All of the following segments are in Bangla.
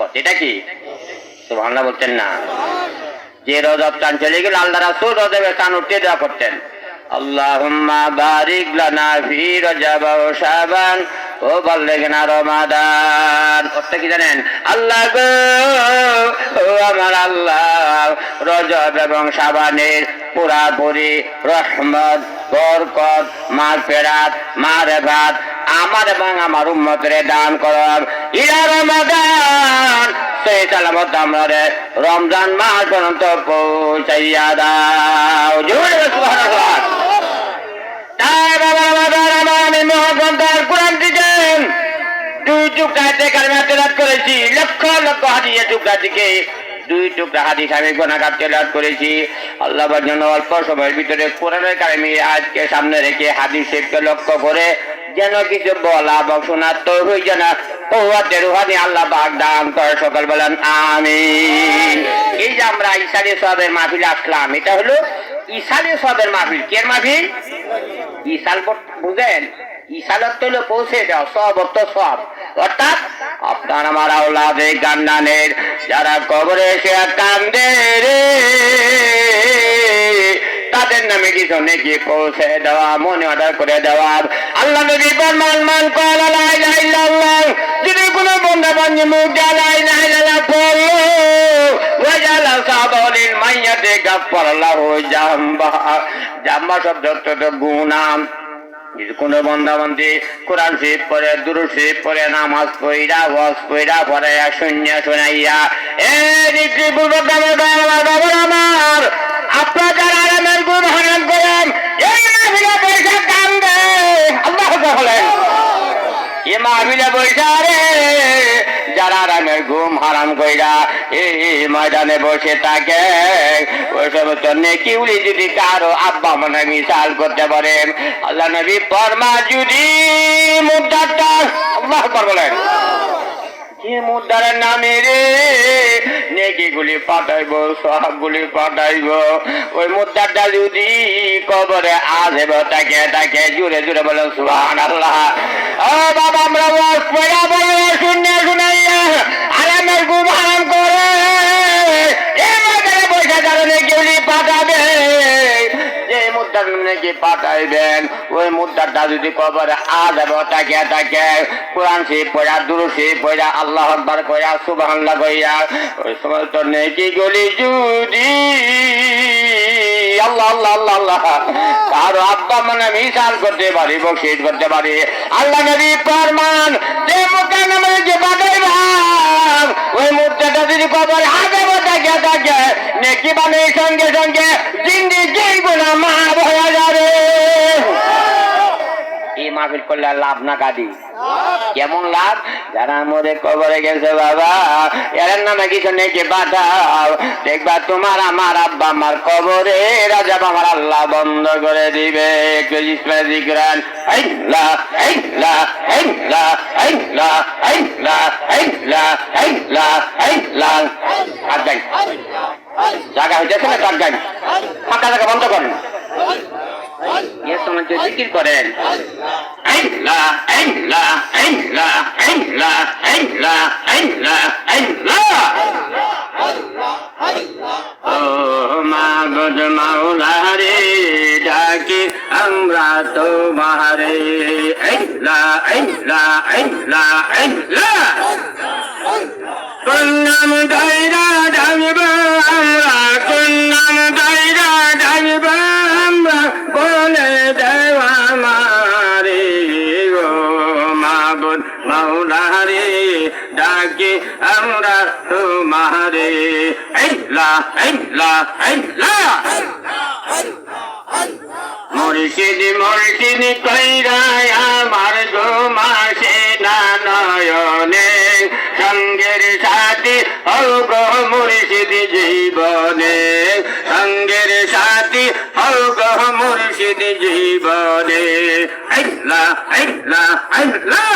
রহমত। এটা কি সুবহানাল্লাহ বলতেন না? যে রজব চান চলে গেল আল্লাহ রাসূল রজবের চান উঠতে দোয়া করতেন, আল্লাহুম্মা বারিক লানা ফি রজব ওয়া শাবান ও বাল্লিগনা রমাদান। অর্থ কি জানেন? আল্লাহ গো, ও আমার আল্লাহ, রজব এবং শাবানের পুরাপুরি রহমত, বরকত, মাগফিরাত, মারফাত আমার এবং আমার উম্মতের দান করব। ইলা রমাদান, সেই সালামত আমরা রমজান মাস পর্যন্ত পৌঁছাইয়া দাও। জোরে সুবহানাল্লাহ। তাই বাবা রমাদান আমি মহাগ্রন্থের কোরআন থেকে 2 টুকরাতে কালিমা তেলাওয়াত করেছি, লক্ষ লক্ষ হাদিসের টুকরা থেকে 2 টুকরা হাদিস আমি গুনাহগার তেলাওয়াত করেছি। আল্লাহর জন্য অল্প সময়ের ভিতরে কোরআনের কারিমে আজকে সামনে রেখে হাদিস শরীফকে লক্ষ্য করে যেন কিছু বলা বা শোনার তৌফিক যেন কুওয়াতে রুহানি আল্লাহ পাক দান করে, সকল বলেন আমিন। এই যে আমরা ইসালে সওয়াবের মাহফিলে আসলাম, এটা হলো ইসালে সওয়াবের মাহফিল। কে মাহফিল? ইসাল বুঝেন? ইসালত হলো পৌঁছে দাও, সওয়াব অর্থ সওয়াব, অর্থাৎ আপনার আমার আওলাদে গান্নানের যারা কবরে এসে কান্দে রে, তাদের নামে কিছু নেকি পৌঁছে দেওয়া, মনে অর্ডার করে দেওয়া। আল্লাহ নবী ফরমান, মান ক্বালা লা ইলাহা ইল্লাল্লাহ, যদি কোনো বান্দা বান্দী মুখ দিয়ে লা ইলাহা ইল্লাল্লাহ পড়লো ওয়া জালা সাবালিল মাইয়াতে গাফফারাল্লাহু জামবা। জামবা শব্দ অর্থ গুনাহ। কোন বান্দা-বান্দী কোরআন শরীফ পড়ে, দুরূদ শরীফ পড়ে, নামাজ পড়া, ওয়াজ পড়া, পড়াইয়া শুনাইয়া আমার আপনার যারা আরামের গুণ হারাম করেন, এই মাহফিলে পয়সা কান্দে আল্লাহ বলেন, এই মাহফিলে পয়সা রে যারা আরামের ঘুম হারাম কইরা এই ময়দানে বসে থাকে, ওই সমস্ত নেকিউলি যদি কারো আব্বা মনে মিসাল করতে পারেন, আল্লাহ নবী ফরমা যদি মুদ্দারটা আল্লাহ বলেন, যে মুদ্দারের নামে রে নেকিগুলি পাঠাইব, সওয়াবগুলি পাঠাইব, ওই মুদ্দারটা যদি কবরে আসব তাকে তাকে জুড়ে জুড়ে বলে সুবহানাল্লাহ। ও বাবা, আমরা ওয়াজ পড়া বলে শুনাইয়া আরামের ঘুম হারাম করে এই ময়দানে বসে যারা নেকিগুলি পাঠাবে, যে মুদ্দার নাকি পাঠাইবেন, ওই মুদ্দারটা যদি কবরে আসব তাকে তাকে কোরআন শরীফ পড়া, দুরূদ শরীফ পড়া, আল্লাহু আকবার কইয়া, সুবহানাল্লাহ কইয়া, ওই সমস্ত নেকিগুলি যদি আল্লাহ আল্লাহ আল্লাহ আল্লাহ কারো আব্বা মানে মিসাল করতে পারি, বকশিশ করতে পারি, আল্লাহ নবী ফরমান, যে মুদ্দার নামে যে পাঠাইবা ওই মুদ্দাটা যদি কবরে আসব তাকে তাকে নেকি মানে সঙ্গে সঙ্গে জিন্দেগি গুনাহ মাফ হয়ে যাবে। এই মাহফিল করলে লাভ না কাদি? কেমন লাভ? যারা মরে কবরে গেছে বাবা, এর নামে কিছু নেকি পাঠাও, দেখবা তোমার আমার আব্বা আমার কবরে রাজা আমার আল্লাহ বন্ধ করে দিবে। জিকরান আল্লাহ আল্লাহ আল্লাহ আল্লাহ আল্লাহ আল্লাহ আল্লাহ আল্লাহ। আর গাই জায়গা হইতেছে না, তার গাই ফাঁকা জায়গা বন্ধ করেন, এর সময় জিকির করেন আল্লাহ আল্লাহ আল্লাহ আল্লাহ আল্লাহ আল্লাহ আল্লাহ। ও মাবুদ মাওলা রে, ডাকি আমরা তোমারে আল্লাহ আল্লাহ আল্লাহ আল্লাহ। কোন নাম দাইরা ডাকব আমরা, কোন নাম দাইরা ডাকব আমরা, বলে দেওয়া মারে গো মাবুদ মাওলা রে, ডাকি আমরা তোমারে আল্লাহ আল্লাহ আল্লাহ। মুর্শিদ মুর্শিদ কইরা আমার ঘুমাসে না নয়নে, সঙ্গের সাথী হও গো মুর্শিদ জীবনে, সঙ্গের সাথী হও গো মুর্শিদ জীবনে আল্লাহ আল্লাহ আল্লাহ।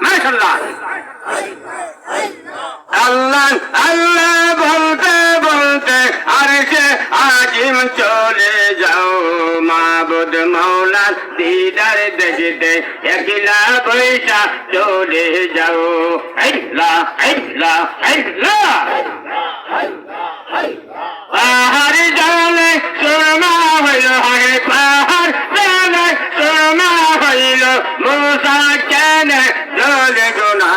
মাশাআল্লাহ। আল্লাহ আল্লাহ বলতে বলতে আরশে আজিম চলে যাও, মাবুদ মাওলার দিদার দেখিতে একলা বৈশা চলে যাও। আল্লাহ আল্লাহ আল্লাহ। পাহাড় জলে সুরমা হইল, হায় পাহাড় জলে সুরমা হইল, মুসা কেন জলে গুনা।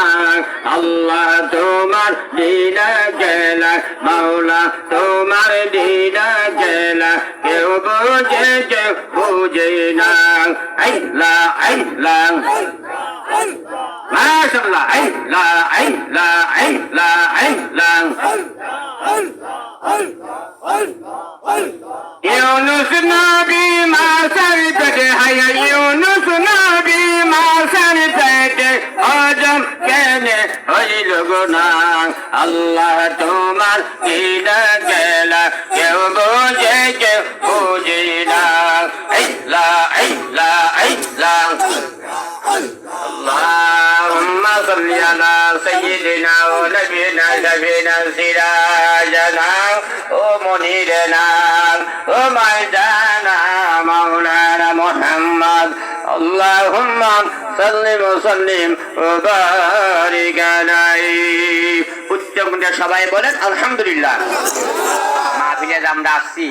আল্লাহ তোমার দিনা গেলা, মাওলা তোমার দিনা গেলা, কেউ বুঝে কেউ বুঝে না। আল্লাহ আল্লাহ মাশাআল্লাহ। আল্লাহ আল্লাহ আল্লাহ আল্লাহ। ইউনুস নবী মাছের পেটে, হায় ইউনুস নবী মাছের পেটে, হজম কেনে হইল গুনা। আল্লাহ তোমার দিনা গেলা, কেউ বুঝে কেউ বুঝে না। আল্লাহ আল্লাহ আল্লাহ। اللهم صل على سيدنا ونبينا نبينا سراجنا ومنيرنا ومعدانا مولانا محمد اللهم صل وسلم وبارك عليه উচ্চমুখে সবাই বলেন আলহামদুলিল্লাহ। মাহফিলে আমরা আসছি,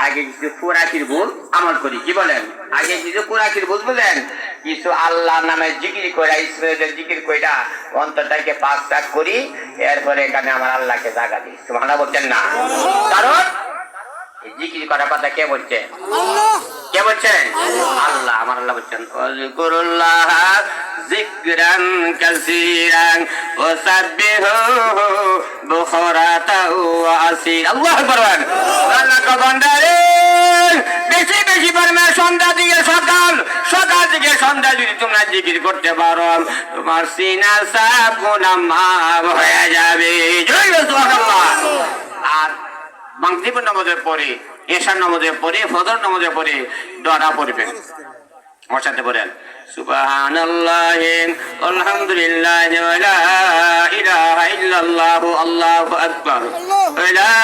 আগে কিছু কোরআনের বুঝ আমল করি, কি বলেন? আগে কিছু কোরআনের বুঝ বলেন, কিছু আল্লাহর নামে জিকির কইরা, ইসলামের জিকির কইরা অন্তরটাকে পাক পাক করি, এরপরে এখানে আমার আল্লাহকে জায়গা দিই। সুবহানাল্লাহ বলছেন না? কারণ এই জিকির করার কথা কে বলছেন? কে বলছেন? আল্লাহ। আমার আল্লাহ বলছেন ওয়াজকুরুল্লাহ যিকরান কাসীরান ওয়াসাব্বিহুহু বুকরাতা ওয়া আসীল। আল্লাহু আকবার। আল্লাহ কা বান্দারে বেশি বেশি পরিমাণে সন্ধ্যা থেকে সকাল, সকাল থেকে সন্ধ্যা যদি তোমরা জিকির করতে পারো, তোমার সিনা সাফ গুনাহ মাফ হয়ে যাবে। জয় সুবহানাল্লাহ। আর মাগরিব নামাজের পরে, এশার নামাজের পরে, ফজর নামাজের পরে দোয়া পড়বেন। আমার সাথে বলেন সুবহানাল্লাহি আলহামদুলিল্লাহি ওয়া লা ইলাহা ইল্লাল্লাহু আল্লাহু আকবার ওয়া লা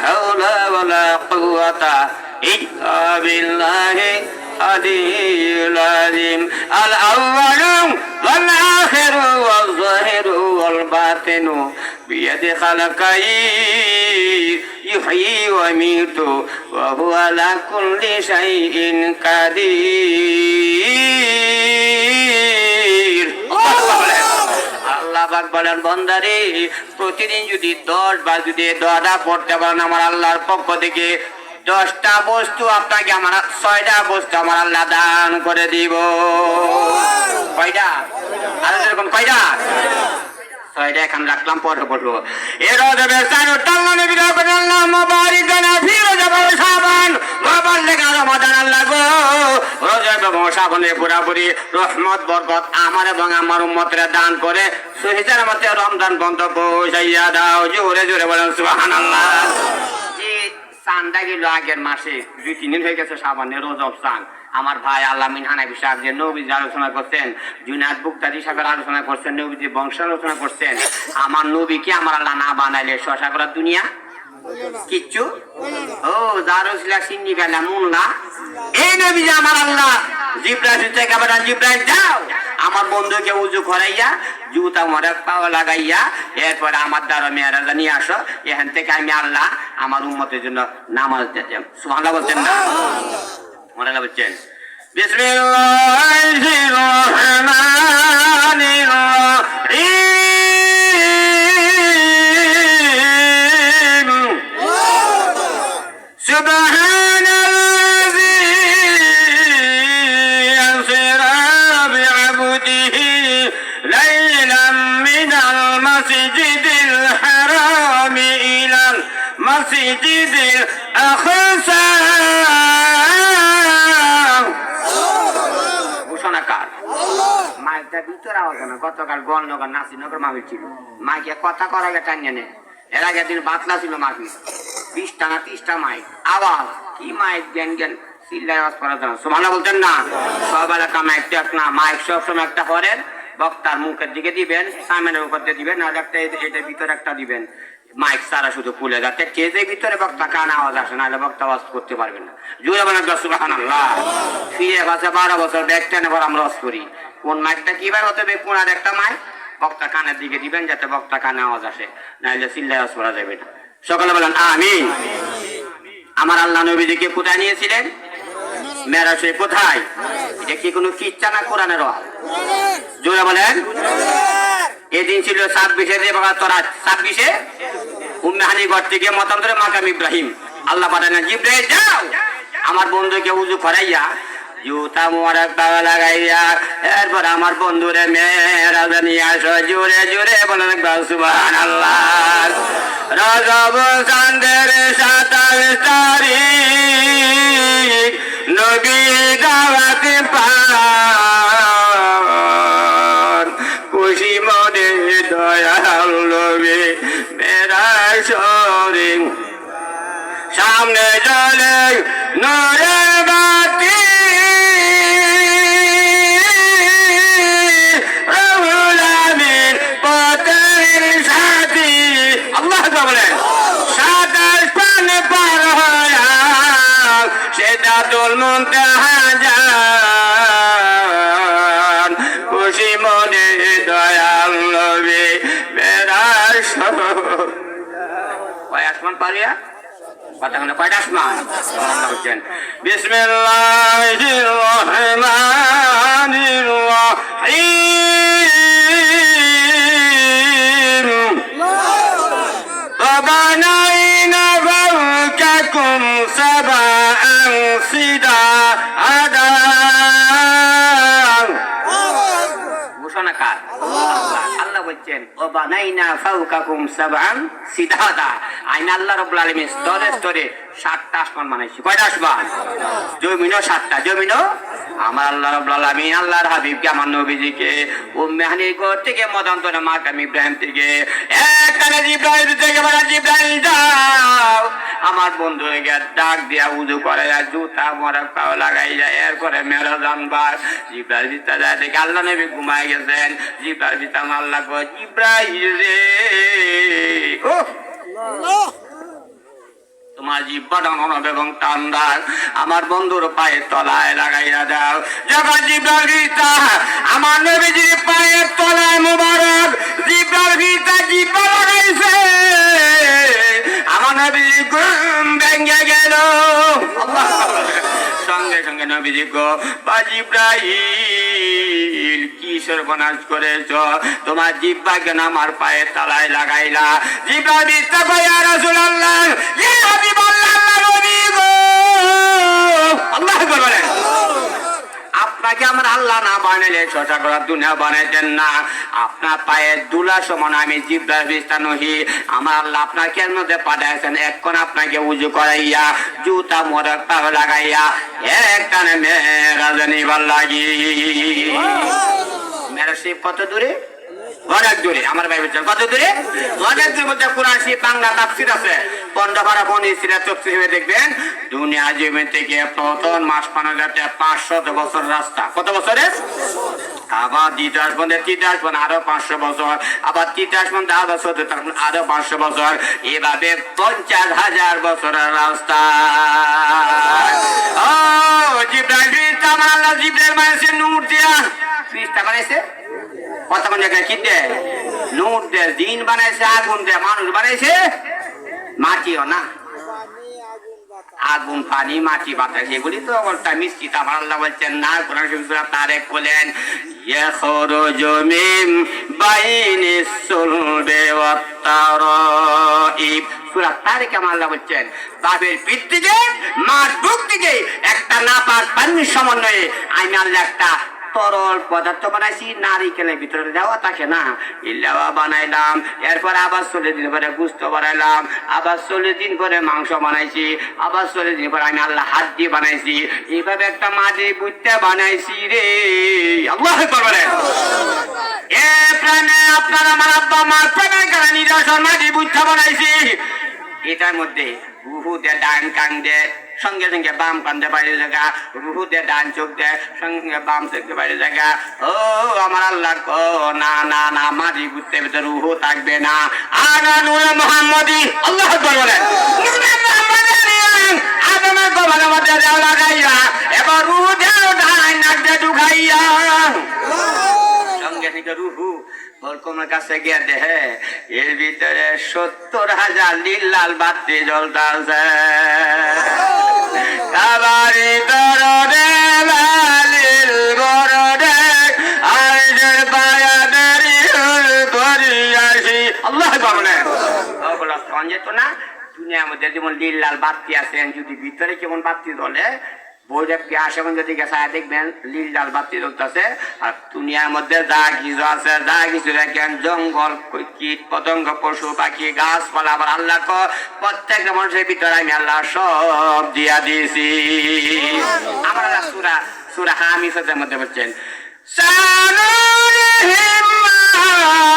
হাওলা ওয়া লা কুওয়াতা ইল্লা বিল্লাহি আলিয়্যিল আযীম। আল আউয়ালু ওয়াল আখিরু ওয়াল যাহিরু ওয়াল বাতিনু বিয়াদি খালাকাই ইহয়ি ওয়া ইমিতু ওয়া হুয়া আলা কুল্লি শাইইন কাদির। আল্লাহ পাক বলেন বান্দারে প্রতিদিন যদি 10 বার যদি দোয়াটা পড়তে পারেন আমার আল্লাহর পক্ষ থেকে 10টা বস্তু আপনাকে, আমার 6টা বস্তু আমার আল্লাহ দান করে দিব। কয়টা? আর এরকম কয়টা? 6টা এখন রাখলাম, পরে পড়বো। এর দেবে চারটা নবীরা আল্লাহ মুবারিক না ফি রজব ও শাবান মুবারক রমাদান। আল্লাহ গো রজব এবং শাবানে পুরাপুরি রহমত বরকত আমার এবং আমার উম্মতের দান করে শহীদের মতে রমজান বন্ধ পৌঁছাইয়া দাও। জোরে জোরে বলেন সুবহানাল্লাহ। চান্দা গেল আগের মাসে, 2-3 দিন হয়ে গেছে শাবানের রজব চান। আমার ভাই আল্লামিন হানাফি সাহেব যে নবীজি আলোচনা করছেন, জুনায়েদ বুগদাদি সাহেবের আলোচনা করছেন, নবীজি বংশ আলোচনা করছেন। আমার নবীকে আমার আল্লাহ না বানাইলে শশা করার দুনিয়া কিচ্ছু। ও জারুসিলা সিন্নি বেলা মুল্লা, এই নবীজি আমার আল্লাহ জিব্রাইল থেকে বলেন জিব্রাইল যাও আমার বন্ধুকে উজু করাইয়া জুতা মরে পাওয়া লাগাইয়া এরপরে আমার দ্বারা মেয়েরা নিয়ে আসো, এখান থেকে আমি আল্লাহ আমার উম্মতের জন্য নামাজ দিতে। সুবহানাল্লাহ বলছেন না? মনে বলছেন বিসমিল্লাহির রহমানির রহিম সুবহানাল্লাযী আসরা বি'আবদিহি লাইলাম মিনাল মাসজিদিল হারামি ইলাল মাসজিদিল আকসা। গতকাল গণনগর নাসিরনগর মাহফিল ছিল, মাইকে কথা করা গে টানিয়ে নে। এর আগে দিন বাতলা ছিল মাহফিল, 20টা না 30টা মাইক, আওয়াজ কি মাইক জ্ঞান জ্ঞান চিল্লায় আওয়াজ করা যায় না। সুবহানাল্লাহ বলতেন না? সব এলাকা মাইক টেক না, মাইক সবসময় একটা করেন, বক্তার মুখের দিকে দিবেন, সামনের উপর দিয়ে দিবেন, আর একটা এটার ভিতরে একটা দিবেন। মাইক সারা শুধু খুলে যাচ্ছে স্টেজের ভিতরে বক্তা কান আওয়াজ আসে না, বক্তা আওয়াজ করতে পারবেন না। জোরে বলেন সুবহানাল্লাহ। ফিরে গেছে 12 বছর ব্যাগ টেনে পর আমরা ওয়াজ করি। কোন মাইকটা কিভাবে হতে হবে, কোনার একটা মাইক বক্তা কানের দিকে দিবেন যাতে বক্তা কানে আওয়াজ আসে, নাহলে চিল্লায় ওয়াজ করা যাবে না। সকলে বলেন আমিন। আমার আল্লাহ নবীজিকে কোথায় নিয়েছিলেন? মেরাজে। কোথায়? এটা কি কোনো কিচ্ছা না কোরআনের ওয়াজ? জোরে বলেন। এদিন ছিল 26 উম্মে হানি ঘর থেকে মতান্তরে মাকাম ইব্রাহিম আল্লাহ পাঠালেন, জিবরাইল যাও আমার বন্ধুকে উযু করাইয়া জুতা মোবারক পাওয়া লাগাইয়া এরপর আমার বন্ধুরে মেরাজে নিয়ে আসো। জোরে জোরে বলেন সুবহানাল্লাহ। রজব চাঁদের 27 তারিখ নবী দাওয়াত পান, খুশি মনে দয়াল নবী মেরাজ শরীফ সামনে চলে নূরের বাতি, রব্বুল আমিন পথের সাথী। আল্লাহ বলেন 27 পান পার হয়া সিদরাতুল মুনতাহা যান, খুশি মনে দয়াল নবী মেরাজ শরীফ। কয় আসমান পারিয়া কথাখানে কয়টা আসমান? বিসমিল্লাহির রহমানির রহিম। وبنينا فوقكم سبعا شدادا। ঘোষণা কার? আল্লাহ বলছেন ওবানাইনা ফাওকাকুম সাবআন সিদাদা। আইন আল্লাহ রাব্বুল আলামিন স্তরে স্তরে 7টা আসমান বানাইছে। কয়টা আসমান? জমিনও 7টা। জমিনও আমার আল্লাহ রাব্বুল আলামিন আল্লাহর হাবিবকে আমার নবীজিকে উম্মে হানির ঘর থেকে মতান্তরে মাকাম ইব্রাহিম থেকে একখানে জিবরাইল থেকে বলা, জিবরাইল যাও আমার বন্ধুকে ডাক দিয়া উযু করে জুতা মোবারক পাও লাগাইয়া এরপরে মেরাজ আনবার। জিবরাইল বিস্তারা দেখে আল্লাহ নবী ঘুমায় গেছেন। জিবরাইল বিস্তারা আল্লাহ কয়, জিবরাইল রে ও তোমার জিহ্বাটা নরম এবং ঠান্ডা, আমার বন্ধুর পায়ের তলায় লাগাইয়া দাও। যখন জিবরাইল আমার নবীজির পায়ের তলায় মুবারক জিবরাইল জিহ্বা লাগাইছে, আমার নবীজি ঘুম ভেঙে গেল। সঙ্গে সঙ্গে নবীজি গো বা জিবরাইল কি সর্বনাশ করেছ, তোমার জিহ্বা কেন আমার পায়ের তলায় লাগাইলা? জিবরাইল কয়, ইয়া রাসূলুল্লাহ, ইয়া হাবিবাল্লাহ, নবী গো আল্লাহ বলেন আপনাকে আমার আল্লাহ না বানাইলে ছোটা করার দুনিয়া বানাইতেন না। আপনার পায়ের দুলা সমান আমি জিবরাইল ফেরেশতা নহি। আমার আল্লাহ আপনাকে এর মধ্যে পাঠাইছেন এখন আপনাকে উযু করাইয়া জুতা মোবারক পায়ে লাগাইয়া একখানে মেরাজ নিবার লাগি। মেরাজ শরীফ কত দূরে? অনেক দূরে। আমার ভাই বলছেন কত দূরে? অনেক দূরে। বলছে কোরআন শরীফ বাংলা তাফসীর আছে 15 পারা বনি ইসরাঈল তাফসীর হয়ে দেখবেন দুনিয়া জমিন থেকে প্রথম মাস পানো যাতে 500 বছর রাস্তা। কত বছরের? আবার দ্বিতীয় আসবেন তৃতীয় আসবেন আরো 500 বছর, আবার তৃতীয় আসবেন আরো 500 বছর, এভাবে 50,000 বছরের রাস্তা। ও জিবরাইল ফেরেশতা আমার আল্লাহ জিবরাইল বানাইছে নূর দিয়া। ফেরেশতা বানাইছে কতক্ষণ জায়গায় কি দেয়? নূর দেয়। দিন বানাইছে আগুন দেয়। মানুষ বানাইছে মাটিও না, আগুন পানি মাটি বাতাস এগুলি তো অবস্থা মিশ্রিত। আমার আল্লাহ বলছেন না, কোরআন সূরা তারেক বলেন ইয়াখরুজু মিন বাইনিস সুলবি ওয়াত তারাইব। সূরা তারেক আমার আল্লাহ বলছেন বাপের পিঠ থেকে মার বুক থেকে একটা নাপাক পানির সমন্বয়ে আমি আল্লাহ একটা তরল পদার্থ বানাইছি। নারিকেলের ভিতরে দেওয়া থাকে না, ইল্লাওয়া বানাইলাম। এরপর আবার 40 দিন পরে গোশত বানাইলাম, আবার 40 দিন পরে মাংস বানাইছি, আবার 40 দিন পরে আমি আল্লাহ হাত দিয়ে বানাইছি। এইভাবে একটা মাটি বুঝতে বানাইছি রে। আল্লাহু আকবার বলেন। এ প্রাণে আপনার আমার আব্বা মার প্রাণের কারণে নিদর্শন মাটি বুঝতে বানাইছি। এটার মধ্যে রুহু দে ডান কান দে সঙ্গে সঙ্গে বাম কান্দে বাইরে জায়গা, রুহু দে ডান চোখ দে সঙ্গে বাম চোখে বাইরে জায়গা। ও আমার আল্লাহ কো না না না মাঝি বুঝতে ভিতরে রুহু থাকবে না। আনা নূরে মুহাম্মদি আল্লাহু আকবার বলেন। নূরে মুহাম্মদি আদমের গোবারের মধ্যে দাও লাগাইয়া এবার রুহু দাও ডান নাক দিয়ে ঢুকাইয়া সঙ্গে সঙ্গে রুহু বরকমের কাছে গিয়ে দেখে এর ভিতরে 70,000 নীল লাল বাতি জ্বলতাছে। কাবারি দরদে লালিল গরদে আইজের পায়াদেরি করিয়াছি আল্লাহ বলেন। ওগুলো সঞ্জে তো না দুনিয়ার মধ্যে যেমন নীল লাল বাতি আছে, যদি ভিতরে কেমন বাতি জ্বলে বইটা পেঁয়াজ এখন যদি গেছে দেখবেন নীল লাল বাতি জ্বলতেছে। আর দুনিয়ার মধ্যে যা কিছু আছে যা কিছু দেখেন জঙ্গল কীট পতঙ্গ পশু পাখি গাছপালা আবার আল্লাহ প্রত্যেকটা মানুষের ভিতরে আমি আল্লাহ সব দিয়া দিয়েছি। আমরা সুরা সুরা হামিদের মধ্যে বলছেন সানুরিহিম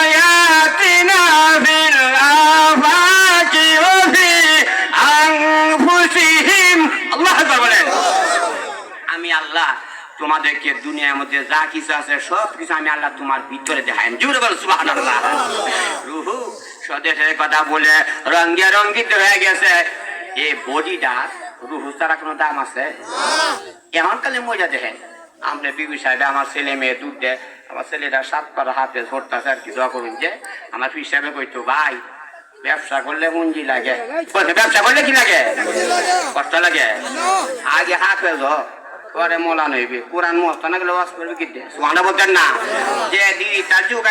আয়াতিনা ফিল আফাকি ওয়া ফি আনফুসিহিম আল্লাহু আকবার বলেন। আমি আল্লাহ তোমাদেরকে দুনিয়ার মধ্যে যা কিছু আছে সব কিছু আমি আল্লাহ তোমার ভিতরে দেখাই। জোরে বল সুবহানাল্লাহ। রুহু স্বদেশের কথা বলে রঙে রঙ্গিত হয়ে গেছে। এই বডিটা রুহু ছাড়া কোনো দাম আছে? এমন কালে মজা দেখেন আমরা বিবি সাহেব আমার ছেলে মেয়ে দুধ দেয়, আমার ছেলেরা 7 পারা হাতে ধরতেছে আর কি দোয়া করুন যে আমার ফির সাহেবে কইতো ভাই ব্যবসা করলে পুঁজি লাগে, ব্যবসা করলে কি লাগে কষ্ট লাগে, আগে হাফেজ পরে মোলা নইবে কোরআন মস্তানা গুলো ওয়াজ করবে কি সুবহানাল্লাহ বলতেন না যে দিদি তার যুগ